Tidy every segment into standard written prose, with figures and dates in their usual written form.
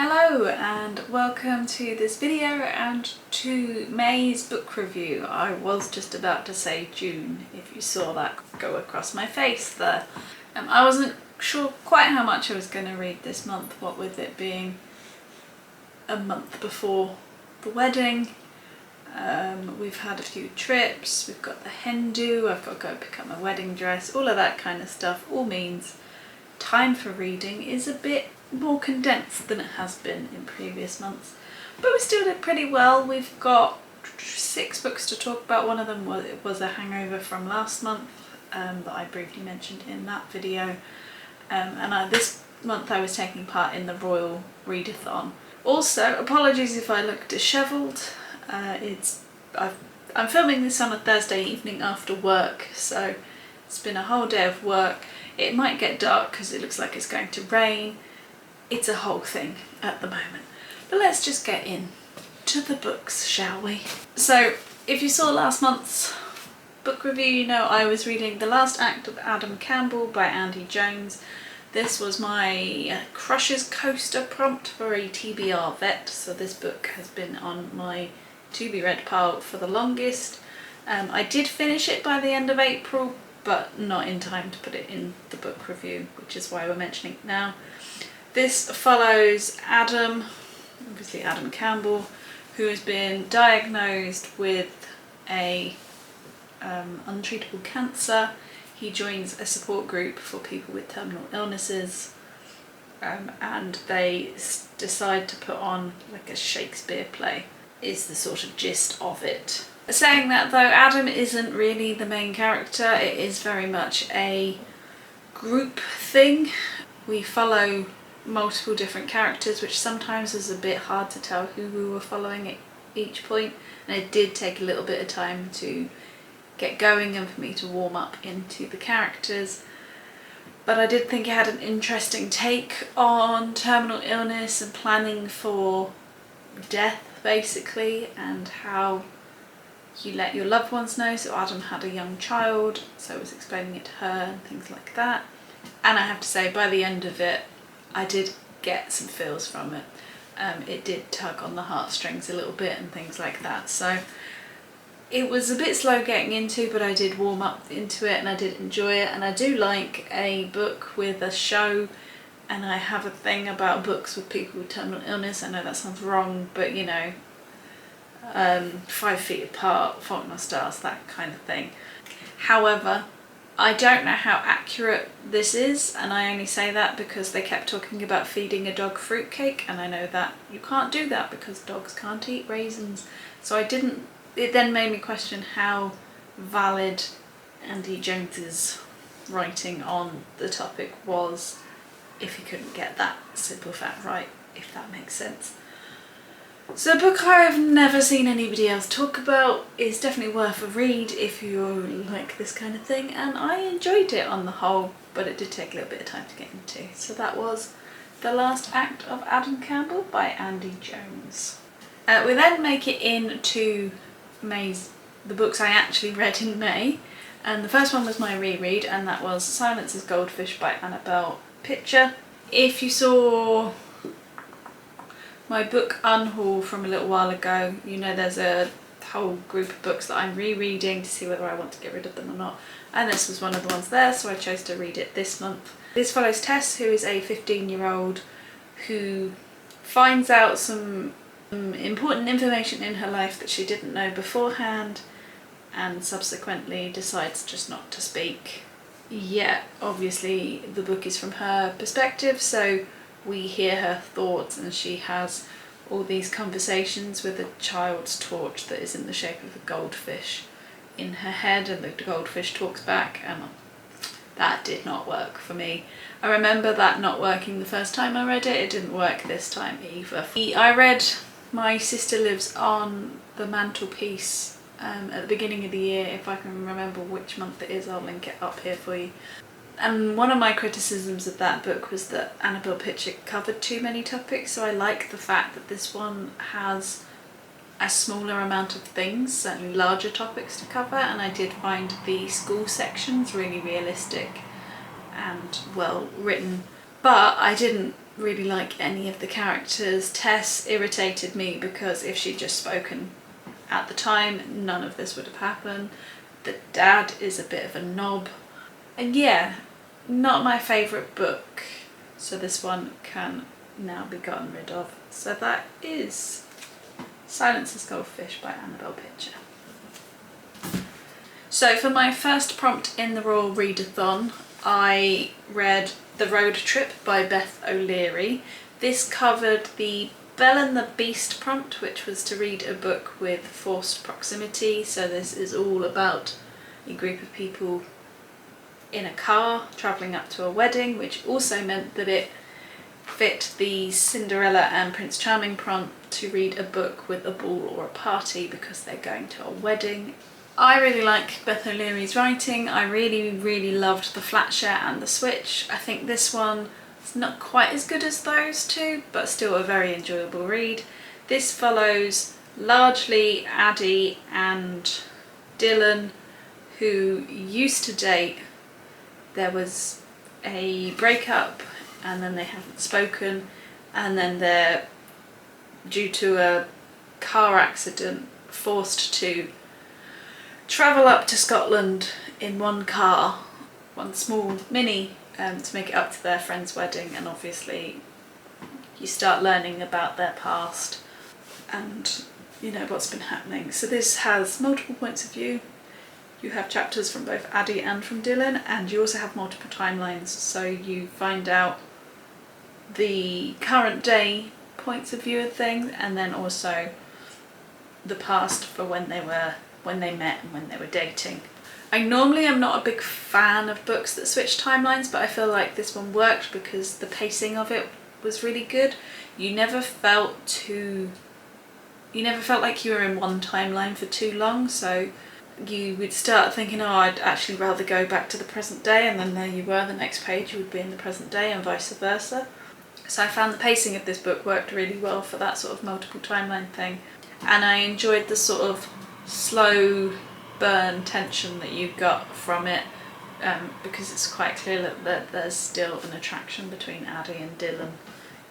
Hello and welcome to this video and to May's book review. I was just about to say June, if you saw that go across my face there. I wasn't sure quite how much I was going to read this month, what with it being a month before the wedding. We've had a few trips, we've got the hen do, I've got to go pick up my wedding dress, all of that kind of stuff. All means time for reading is a bit more condensed than it has been in previous months, but we still did pretty well. We've got 6 books to talk about. One of them was a hangover from last month that I briefly mentioned in that video, this month I was taking part in the Royal Readathon. Also, apologies if I look dishevelled. I'm filming this on a Thursday evening after work, so it's been a whole day of work. It might get dark because it looks like it's going to rain. It's a whole thing at the moment. But let's just get in to the books, shall we? So if you saw last month's book review, you know I was reading The Last Act of Adam Campbell by Andy Jones. This was my Crushes coaster prompt for a TBR vet, so this book has been on my to be read pile for the longest. I did finish it by the end of April, but not in time to put it in the book review, which is why we're mentioning it now. This follows Adam, obviously Adam Campbell, who has been diagnosed with a untreatable cancer. He joins a support group for people with terminal illnesses, and they decide to put on like a Shakespeare play, is the sort of gist of it. Saying that though, Adam isn't really the main character. It is very much a group thing. We follow multiple different characters, which sometimes is a bit hard to tell who we were following at each point, and it did take a little bit of time to get going and for me to warm up into the characters. But I did think it had an interesting take on terminal illness and planning for death basically, and how you let your loved ones know. So Adam had a young child, so I was explaining it to her and things like that. And I have to say, by the end of it, I did get some feels from it. It did tug on the heartstrings a little bit and things like that. So it was a bit slow getting into, but I did warm up into it and I did enjoy it. And I do like a book with a show, and I have a thing about books with people with terminal illness. I know that sounds wrong, but you know, 5 Feet Apart, Fault in Our Stars, that kind of thing. However, I don't know how accurate this is, and I only say that because they kept talking about feeding a dog fruitcake, and I know that you can't do that because dogs can't eat raisins. So it then made me question how valid Andy Jones's writing on the topic was, if he couldn't get that simple fact right, if that makes sense. So a book I've never seen anybody else talk about, is definitely worth a read if you like this kind of thing, and I enjoyed it on the whole, but it did take a little bit of time to get into. So that was The Last Act of Adam Campbell by Andy Jones. We then make it into the books I actually read in May, and the first one was my reread, and that was Silence is Goldfish by Annabel. If you saw my book unhaul from a little while ago, you know there's a whole group of books that I'm rereading to see whether I want to get rid of them or not, and this was one of the ones there, so I chose to read it this month. This follows Tess, who is a 15-year-old who finds out some important information in her life that she didn't know beforehand, and subsequently decides just not to speak. Yeah, obviously the book is from her perspective, so we hear her thoughts, and she has all these conversations with a child's torch that is in the shape of a goldfish in her head, and the goldfish talks back, and that did not work for me. I remember that not working the first time I read it. It didn't work this time either. I read My Sister Lives on the Mantelpiece at the beginning of the year. If I can remember which month it is, I'll link it up here for you. And one of my criticisms of that book was that Annabel Pitchett covered too many topics, so I like the fact that this one has a smaller amount of things, certainly larger topics to cover, and I did find the school sections really realistic and well written. But I didn't really like any of the characters. Tess irritated me because if she'd just spoken at the time, none of this would have happened. The dad is a bit of a knob. And yeah, not my favourite book, so this one can now be gotten rid of. So that is Silence as Goldfish by Annabel Pitcher. So for my first prompt in the Royal Readathon, I read The Road Trip by Beth O'Leary. This covered the Belle and the Beast prompt, which was to read a book with forced proximity. So this is all about a group of people in a car travelling up to a wedding, which also meant that it fit the Cinderella and Prince Charming prompt to read a book with a ball or a party because they're going to a wedding. I really like Beth O'Leary's writing. I really loved the Flatshare and the Switch. I think this one is not quite as good as those two, but still a very enjoyable read. This follows largely Addie and Dylan, who used to date. There was a breakup and then they haven't spoken, and then they're, due to a car accident, forced to travel up to Scotland in one car, one small mini, to make it up to their friend's wedding. And obviously you start learning about their past and you know what's been happening. So this has multiple points of view. You have chapters from both Addie and from Dylan, and you also have multiple timelines, so you find out the current day points of view of things, and then also the past for when they met and when they were dating. I normally am not a big fan of books that switch timelines, but I feel like this one worked because the pacing of it was really good. You never felt like you were in one timeline for too long, so you would start thinking, oh, I'd actually rather go back to the present day, and then there you were, the next page you would be in the present day, and vice versa. So I found the pacing of this book worked really well for that sort of multiple timeline thing, and I enjoyed the sort of slow burn tension that you got from it, because it's quite clear that there's still an attraction between Addie and Dylan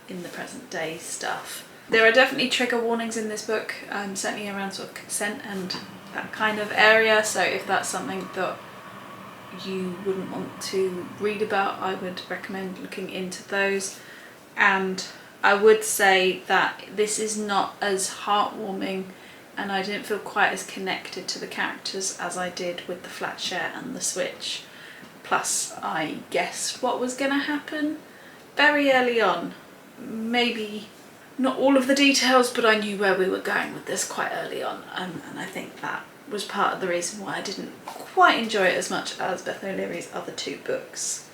in the present day stuff. There are definitely trigger warnings in this book, certainly around sort of consent and that kind of area, so if that's something that you wouldn't want to read about, I would recommend looking into those. And I would say that this is not as heartwarming, and I didn't feel quite as connected to the characters as I did with the Flatshare and the Switch. Plus I guessed what was going to happen very early on. Maybe not all of the details, but I knew where we were going with this quite early on, and I think that was part of the reason why I didn't quite enjoy it as much as Beth O'Leary's other two books.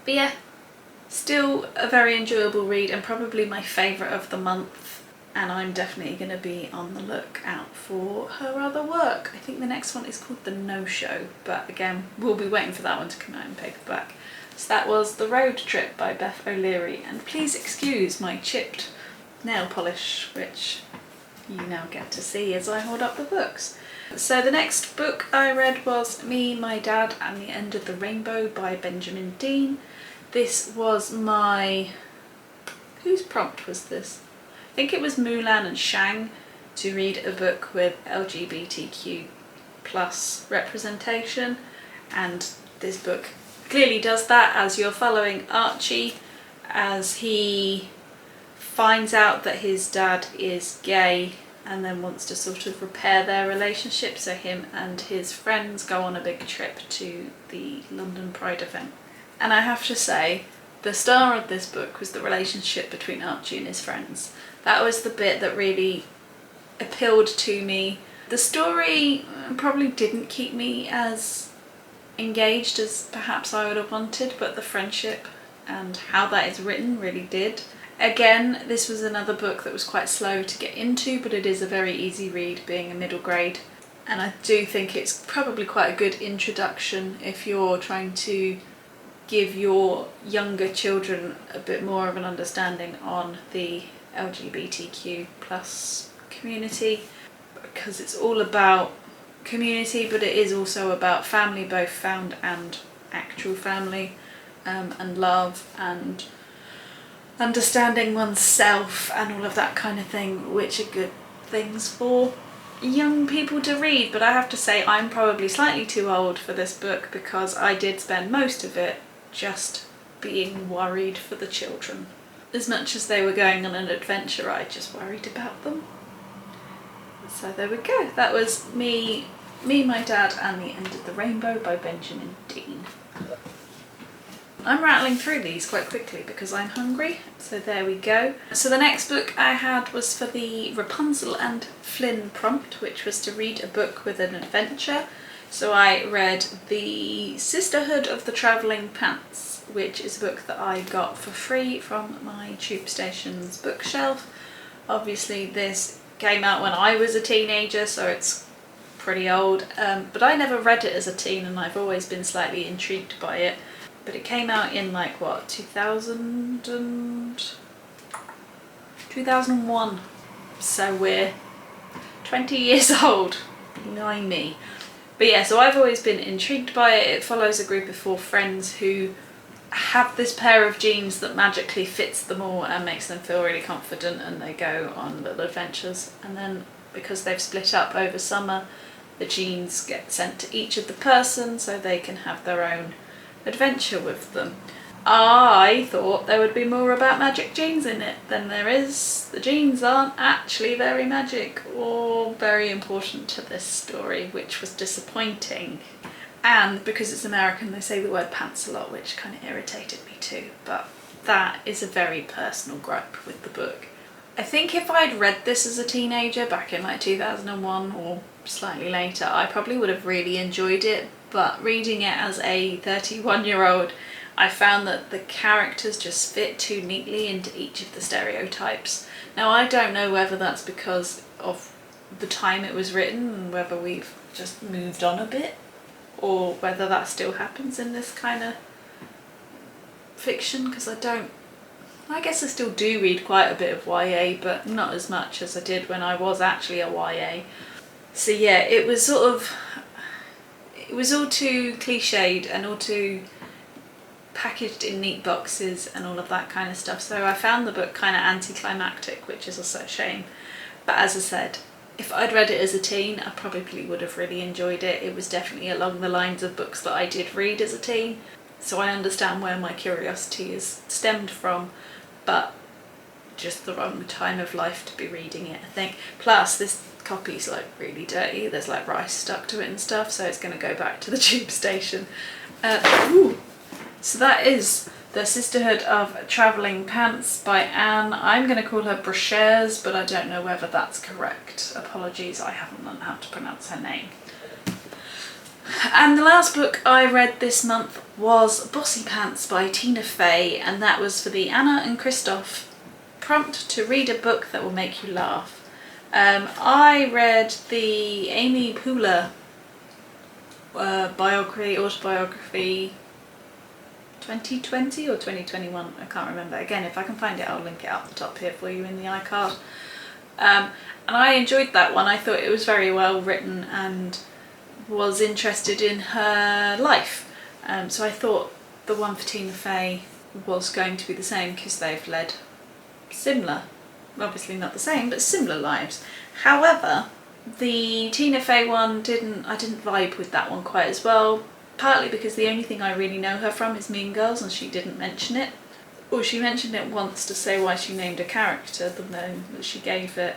But yeah, still a very enjoyable read and probably my favourite of the month, and I'm definitely going to be on the lookout for her other work. I think the next one is called The No-Show, but again, we'll be waiting for that one to come out in paperback. So that was The Road Trip by Beth O'Leary, and please excuse my chipped nail polish, which you now get to see as I hold up the books. So the next book I read was Me, My Dad and the End of the Rainbow by Benjamin Dean. This was my... whose prompt was this? I think it was Mulan and Shang to read a book with LGBTQ plus representation, and this book clearly does that, as you're following Archie as he finds out that his dad is gay and then wants to sort of repair their relationship, so him and his friends go on a big trip to the London Pride event. And I have to say, the star of this book was the relationship between Archie and his friends. That was the bit that really appealed to me. The story probably didn't keep me as engaged as perhaps I would have wanted, but the friendship and how that is written really did. Again, this was another book that was quite slow to get into, but it is a very easy read, being a middle grade. And I do think it's probably quite a good introduction if you're trying to give your younger children a bit more of an understanding on the LGBTQ plus community, because it's all about community, but it is also about family, both found and actual family, and love, and understanding oneself and all of that kind of thing, which are good things for young people to read. But I have to say I'm probably slightly too old for this book, because I did spend most of it just being worried for the children. As much as they were going on an adventure, I just worried about them. So there we go. That was Me, My Dad and the End of the Rainbow by Benjamin Dean. I'm rattling through these quite quickly because I'm hungry, so there we go. So the next book I had was for the Rapunzel and Flynn prompt, which was to read a book with an adventure. So I read The Sisterhood of the Travelling Pants, which is a book that I got for free from my tube station's bookshelf. Obviously this came out when I was a teenager, so it's pretty old, but I never read it as a teen and I've always been slightly intrigued by it. But it came out in like what, 2001, so we're 20 years old, knowing me. But yeah, so I've always been intrigued by it. It follows a group of 4 friends who have this pair of jeans that magically fits them all and makes them feel really confident, and they go on little adventures. And then because they've split up over summer, the jeans get sent to each of the person so they can have their own adventure with them. I thought there would be more about magic jeans in it than there is. The jeans aren't actually very magic or very important to this story, which was disappointing. And because it's American, they say the word pants a lot, which kind of irritated me too. But that is a very personal gripe with the book. I think if I'd read this as a teenager back in like 2001 or slightly later, I probably would have really enjoyed it. But reading it as a 31-year-old, I found that the characters just fit too neatly into each of the stereotypes. Now I don't know whether that's because of the time it was written and whether we've just moved on a bit, or whether that still happens in this kind of fiction, because I guess I still do read quite a bit of YA, but not as much as I did when I was actually a YA. So yeah, it was all too cliched and all too packaged in neat boxes and all of that kind of stuff. So I found the book kind of anticlimactic, which is also a shame. But as I said, if I'd read it as a teen, I probably would have really enjoyed it. It was definitely along the lines of books that I did read as a teen. So I understand where my curiosity is stemmed from, but just the wrong time of life to be reading it, I think. Plus this copy's like really dirty, there's like rice stuck to it and stuff, so it's going to go back to the tube station. So that is The Sisterhood of Travelling Pants by Anne. I'm going to call her Brashares, but I don't know whether that's correct. Apologies, I haven't learned how to pronounce her name. And the last book I read this month was Bossypants by Tina Faye, and that was for the Anna and Christoph prompt to read a book that will make you laugh. I read the Amy Poehler autobiography 2020 or 2021, I can't remember. Again, if I can find it, I'll link it up the top here for you in the iCard. And I enjoyed that one. I thought it was very well written and was interested in her life. So I thought the one for Tina Fey was going to be the same, because they've led similar, obviously not the same, but similar lives. However, the Tina Fey one I didn't vibe with that one quite as well. Partly because the only thing I really know her from is Mean Girls, and she didn't mention it. Or she mentioned it once to say why she named a character, the name that she gave it.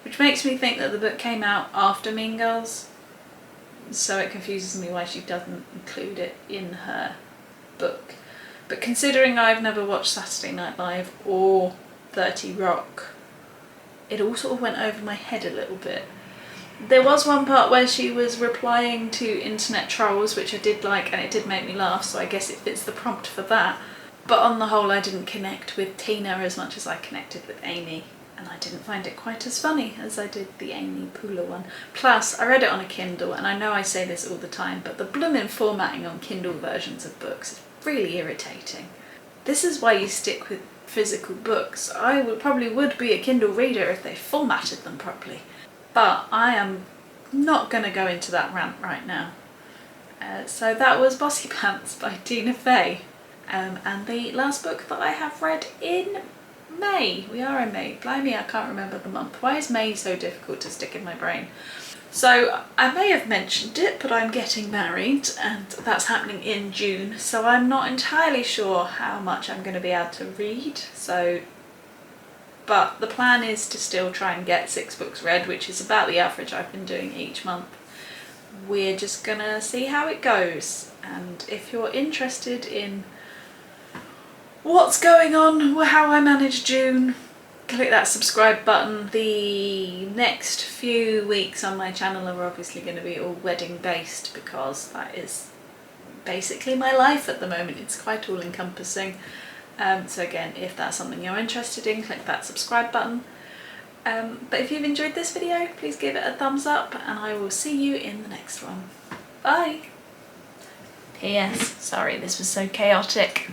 Which makes me think that the book came out after Mean Girls. So it confuses me why she doesn't include it in her book. But considering I've never watched Saturday Night Live or 30 Rock, it all sort of went over my head a little bit. There was one part where she was replying to internet trolls, which I did like, and it did make me laugh, so I guess it fits the prompt for that. But on the whole, I didn't connect with Tina as much as I connected with Amy, and I didn't find it quite as funny as I did the Amy Poehler one. Plus, I read it on a Kindle, and I know I say this all the time, but the blooming formatting on Kindle versions of books is really irritating. This is why you stick with physical books. I probably would be a Kindle reader if they formatted them properly. But I am not going to go into that rant right now. So that was Bossypants by Tina Fey. And the last book that I have read in May. We are in May. Blimey, I can't remember the month. Why is May so difficult to stick in my brain? So I may have mentioned it, but I'm getting married and that's happening in June. So I'm not entirely sure how much I'm going to be able to read. But the plan is to still try and get 6 books read, which is about the average I've been doing each month. We're just gonna see how it goes. And if you're interested in what's going on, how I manage June, click that subscribe button. The next few weeks on my channel are obviously going to be all wedding based because that is basically my life at the moment. It's quite all encompassing. So again, if that's something you're interested in, click that subscribe button. But if you've enjoyed this video, please give it a thumbs up and I will see you in the next one. Bye! P.S. Sorry this was so chaotic.